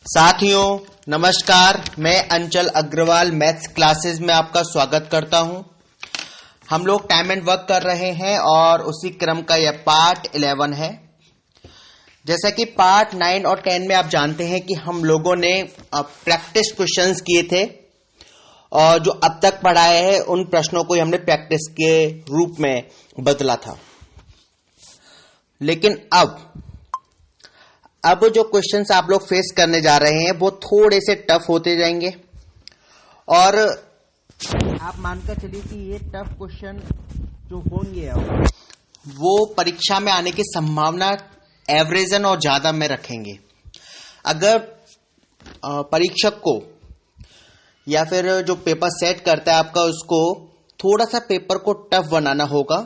साथियों नमस्कार, मैं अंचल अग्रवाल मैथ्स क्लासेस में आपका स्वागत करता हूं। हम लोग टाइम एंड वर्क कर रहे हैं और उसी क्रम का यह पार्ट 11 है। जैसा कि पार्ट 9 और 10 में आप जानते हैं कि हम लोगों ने प्रैक्टिस क्वेश्चंस किए थे और जो अब तक पढ़ाए हैं उन प्रश्नों को हमने प्रैक्टिस के रूप में बदला था। लेकिन अब जो क्वेश्चंस आप लोग फेस करने जा रहे हैं वो थोड़े से टफ होते जाएंगे और आप मानकर चलिए कि ये टफ क्वेश्चन जो होंगे वो परीक्षा में आने की संभावना एवरेजन और ज्यादा में रखेंगे। अगर परीक्षक को या फिर जो पेपर सेट करता है आपका उसको थोड़ा सा पेपर को टफ बनाना होगा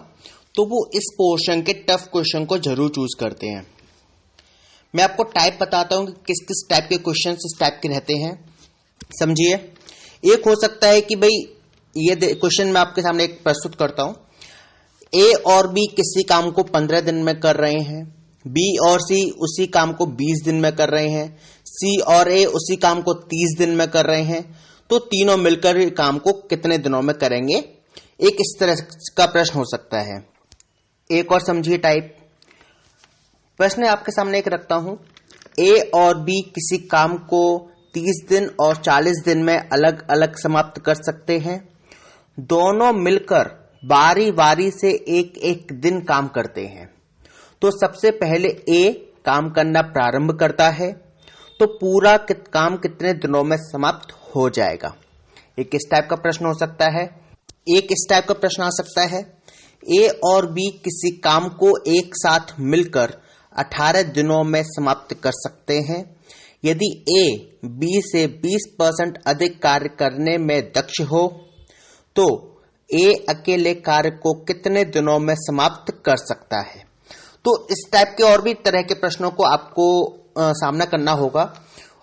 तो वो इस पोर्शन के टफ क्वेश्चन को जरूर चूज करते हैं। मैं आपको टाइप बताता हूं कि किस किस टाइप के क्वेश्चन इस टाइप के रहते हैं। समझिए, एक हो सकता है कि भाई ये क्वेश्चन मैं आपके सामने एक प्रस्तुत करता हूं। ए और बी किसी काम को 15 दिन में कर रहे हैं, बी और सी उसी काम को 20 दिन में कर रहे हैं, सी और ए उसी काम को 30 दिन में कर रहे हैं, तो तीनों मिलकर काम को कितने दिनों में करेंगे। एक इस तरह का प्रश्न हो सकता है। एक और समझिए टाइप प्रश्न आपके सामने एक रखता हूं। ए और बी किसी काम को 30 दिन और 40 दिन में अलग अलग समाप्त कर सकते हैं। दोनों मिलकर बारी बारी से एक एक दिन काम करते हैं। तो सबसे पहले ए काम करना प्रारंभ करता है तो पूरा काम कितने दिनों में समाप्त हो जाएगा। एक इस टाइप का प्रश्न हो सकता है। एक इस टाइप का प्रश्न आ सकता है। ए और बी किसी काम को एक साथ मिलकर 18 दिनों में समाप्त कर सकते हैं। यदि ए बी से 20% अधिक कार्य करने में दक्ष हो तो ए अकेले कार्य को कितने दिनों में समाप्त कर सकता है। तो इस टाइप के और भी तरह के प्रश्नों को आपको सामना करना होगा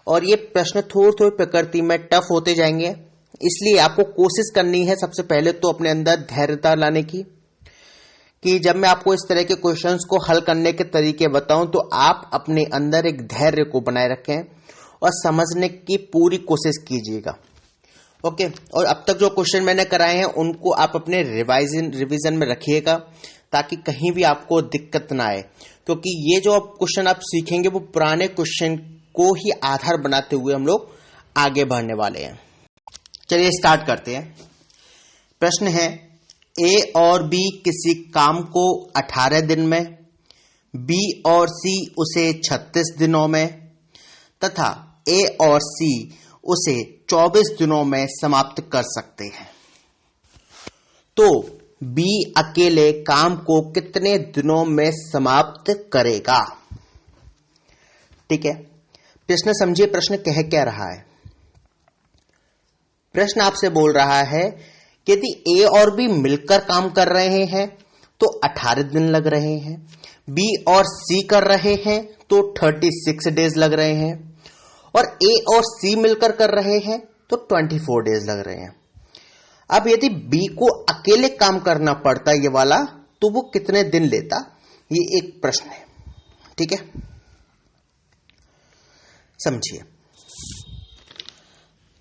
और ये प्रश्न थोड़ी थोड़ी प्रकृति में टफ होते जाएंगे। इसलिए आपको कोशिश करनी है सबसे पहले तो अपने अंदर धैर्यता लाने की कि जब मैं आपको इस तरह के क्वेश्चंस को हल करने के तरीके बताऊं तो आप अपने अंदर एक धैर्य को बनाए रखें और समझने की पूरी कोशिश कीजिएगा। ओके, और अब तक जो क्वेश्चन मैंने कराए हैं उनको आप अपने रिवीजन में रखिएगा ताकि कहीं भी आपको दिक्कत ना आए, क्योंकि ये जो क्वेश्चन आप सीखेंगे वो पुराने क्वेश्चन को ही आधार बनाते हुए हम लोग आगे बढ़ने वाले हैं। चलिए स्टार्ट करते हैं। प्रश्न है, ए और बी किसी काम को 18 दिन में, बी और सी उसे 36 दिनों में तथा ए और सी उसे 24 दिनों में समाप्त कर सकते हैं। तो बी अकेले काम को कितने दिनों में समाप्त करेगा। ठीक है, प्रश्न समझिए। प्रश्न कह क्या रहा है। प्रश्न आपसे बोल रहा है यदि ए और बी मिलकर काम कर रहे हैं तो 18 दिन लग रहे हैं, बी और सी कर रहे हैं तो 36 डेज लग रहे हैं और ए और सी मिलकर कर रहे हैं तो 24 डेज लग रहे हैं। अब यदि बी को अकेले काम करना पड़ता ये वाला तो वो कितने दिन लेता, ये एक प्रश्न है। ठीक है, समझिए।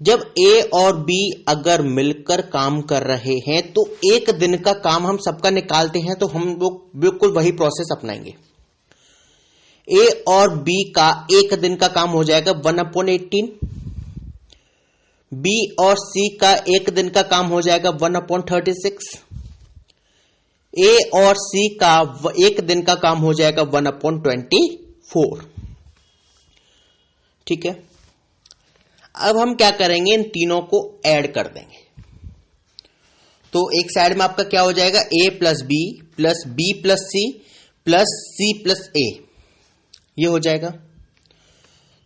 जब ए और बी अगर मिलकर काम कर रहे हैं तो एक दिन का काम हम सबका निकालते हैं तो हम लोग बिल्कुल वही प्रोसेस अपनाएंगे। ए और बी का एक दिन का काम हो जाएगा 1/18, बी और सी का एक दिन का काम हो जाएगा 1/36, ए और सी का एक दिन का काम हो जाएगा 1/24। ठीक है, अब हम क्या करेंगे, इन तीनों को ऐड कर देंगे। तो एक साइड में आपका क्या हो जाएगा, a plus b plus b plus c plus c plus a, ये हो जाएगा।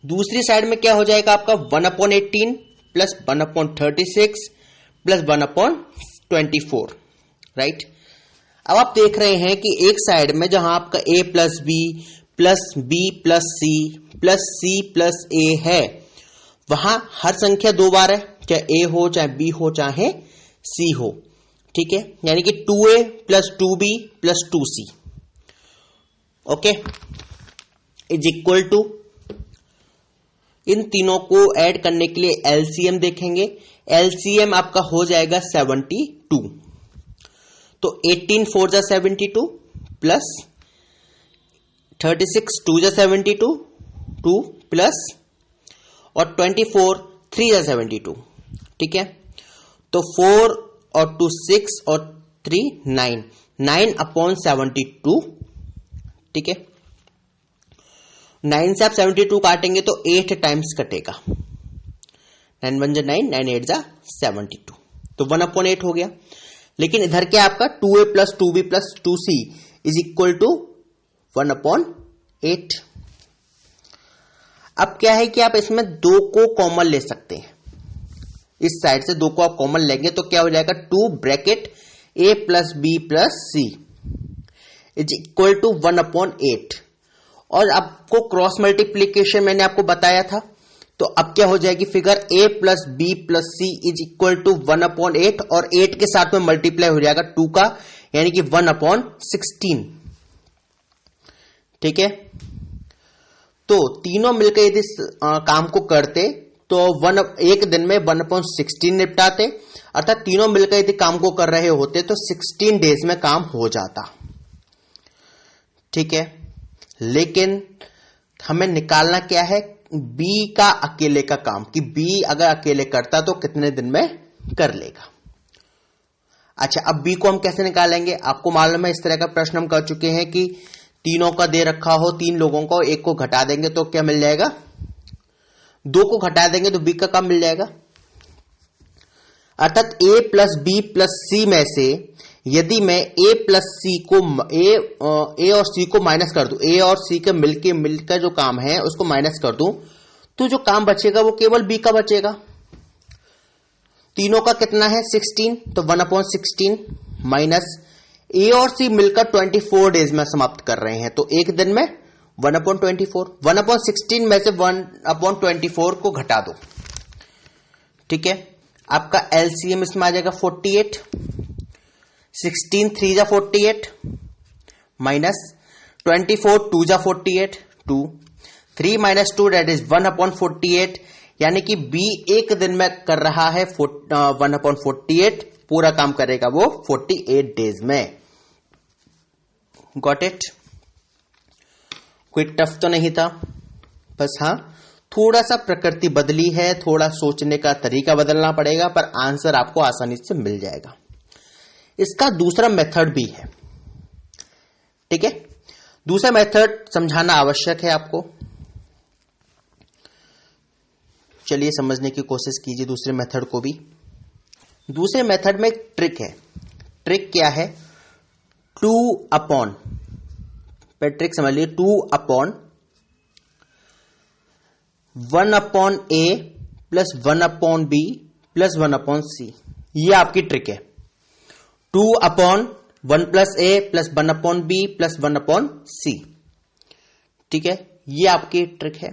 दूसरी साइड में क्या हो जाएगा आपका 1/18 प्लस 1/36 प्लस 1/24। राइट, अब आप देख रहे हैं कि एक साइड में जहां आपका a plus b plus c plus a है वहां हर संख्या 2 बार है, चाहे ए हो चाहे बी हो चाहे सी हो। ठीक है, यानी कि 2a plus 2b plus 2c okay is equal to इन तीनों को ऐड करने के लिए एलसीएम देखेंगे। एलसीएम आपका हो जाएगा 72। तो 18 4 जा 72 प्लस 36 2 जा 72 2 प्लस और 24 3 जा 72। ठीक है, तो 4 और 2 6 और 3 9 9 अपॉन 72। ठीक है, 9 से आप 72 काटेंगे तो 8 टाइम्स कटेगा। 9 1 जा 9 9 8 जा 72, तो 1/8 हो गया। लेकिन इधर क्या आपका 2a plus 2b plus 2c is equal to 1/8। अब क्या है कि आप इसमें 2 को कॉमन ले सकते हैं। इस साइड से 2 को आप कॉमन लेंगे तो क्या हो जाएगा 2 bracket a plus b plus c is equal to 1/8। और आपको क्रॉस मल्टीप्लीकेशन मैंने आपको बताया था, तो अब क्या हो जाएगी figure a plus b plus c is equal to 1/8 और 8 के साथ में मल्टीप्लाई हो जाएगा 2 का, यानी कि 1/16। ठीक है, तो तीनों मिलकर यदि काम को करते तो एक दिन में 1/16 निपटाते, अर्थात तीनों मिलकर यदि काम को कर रहे होते तो 16 डेज में काम हो जाता। ठीक है, लेकिन हमें निकालना क्या है बी का अकेले का काम, कि बी अगर अकेले करता तो कितने दिन में कर लेगा। अच्छा, अब बी को हम कैसे निकालेंगे? आपको मालूम है इस तरह का प्रश्न हम कर चुके हैं कि तीनों का दे रखा हो, 3 लोगों को, एक को घटा देंगे तो क्या मिल जाएगा, 2 को घटा देंगे तो बी का काम मिल जाएगा। अर्थात ए प्लस बी प्लस सी में से यदि मैं ए प्लस सी को ए और सी को माइनस कर दूं, ए और सी के मिलकर जो काम है उसको माइनस कर दूं, तो जो काम बचेगा वो केवल बी का बचेगा। तीनों का कितना है 16, तो 1/16 माइनस ए और सी मिलकर 24 डेज में समाप्त कर रहे हैं, तो एक दिन में 1/24। 1/16 में से 1/24 को घटा दो। ठीक है, आपका एलसीएम इसमें आ जाएगा 48। 16 3 जा 48 माइनस 24 2 जा 48 2 3 माइनस 2 दैट इज 1/48, यानी कि बी एक दिन में कर रहा है 1/48, पूरा काम करेगा वो 48 डेज में। Got it? कोई टफ तो नहीं था, बस हाँ थोड़ा सा प्रकृति बदली है, थोड़ा सोचने का तरीका बदलना पड़ेगा, पर आंसर आपको आसानी से मिल जाएगा। इसका दूसरा मेथड भी है। ठीक है, दूसरा मेथड समझाना आवश्यक है आपको। चलिए समझने की कोशिश कीजिए दूसरे मेथड को भी। दूसरे मेथड में एक ट्रिक है। ट्रिक क्या है? 2 अपॉन, ट्रिक समझ लीजिए, 2 upon 1/a plus 1/b plus 1/c, ये आपकी ट्रिक है। 2 upon 1 plus a plus 1/b plus 1/c। ठीक है, ये आपकी ट्रिक है।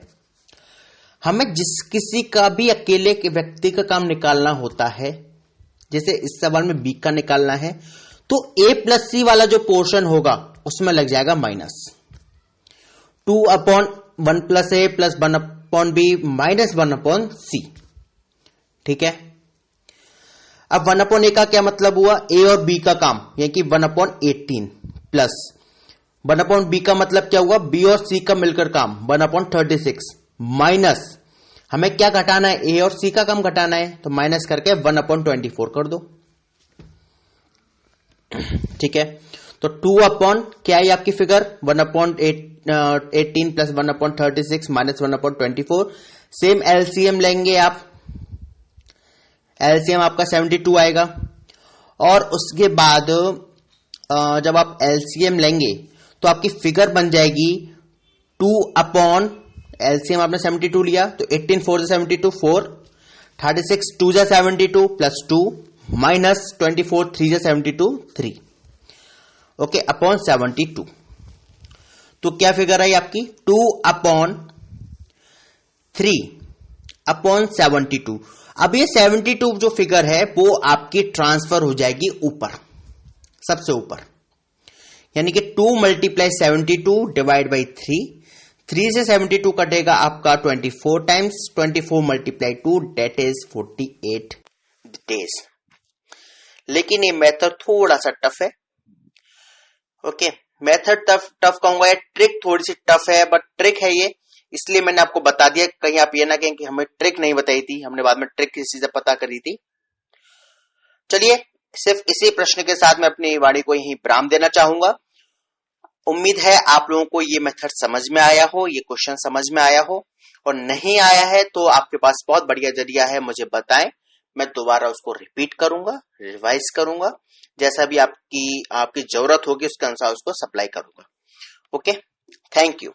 हमें किसी का भी अकेले के व्यक्ति का काम निकालना होता है, जैसे इस सवाल में b का निकालना है, तो a प्लस c वाला जो पोर्शन होगा उसमें लग जाएगा minus 2 upon 1 plus a plus 1/b minus 1/c। ठीक है, अब 1/a का क्या मतलब हुआ? a और b का काम, यानी कि 1/18 प्लस 1/b का मतलब क्या हुआ? b और c का मिलकर काम 1/36 माइनस हमें क्या घटाना है? a और c का काम घटाना है, तो माइनस करके 1/24 कर दो। ठीक है, तो 2 अपॉन क्या है आपकी figure 1/18 plus 1/36 minus 1/24। Same LCM लेंगे आप, एलसीएम आपका 72 आएगा। और उसके बाद जब आप एलसीएम लेंगे तो आपकी फिगर बन जाएगी 2 अपॉन, एलसीएम आपने 72 लिया तो 18 4 जा 72 4, 36 2 जा 72 प्लस 2 माइनस 24 3 जा 72 3, ओके, अपॉन 72। तो क्या फिगर आई आपकी 2 अपॉन 3 अपॉन 72। अब ये 72 जो फिगर है वो आपकी ट्रांसफर हो जाएगी ऊपर, सबसे ऊपर, यानी कि 2 मल्टीप्लाई 72 डिवाइड बाई 3, 3 से 72 कटेगा आपका 24 times, 24 multiply 2 that is 48 days. लेकिन ये मेथड थोड़ा सा टफ है। ओके, मेथड टफ कहूंगा या ट्रिक थोड़ी सी टफ है, बट ट्रिक है ये, इसलिए मैंने आपको बता दिया। कहीं आप ये ना कहें कि हमें ट्रिक नहीं बताई थी, हमने बाद में ट्रिक किसी से पता करी थी। चलिए, सिर्फ इसी प्रश्न के साथ मैं अपनी वाणी को यहीं विराम देना चाहूंगा। उम्मीद है आप लोगों को ये मेथड समझ में आया हो, ये क्वेश्चन समझ में आया हो, और नहीं आया है तो आपके पास बहुत बढ़िया जरिया है, मुझे बताएं, मैं दोबारा उसको रिपीट करूंगा, रिवाइज करूंगा, जैसा भी आपकी जरूरत होगी उसके अनुसार उसको सप्लाई करूंगा। Okay, thank you.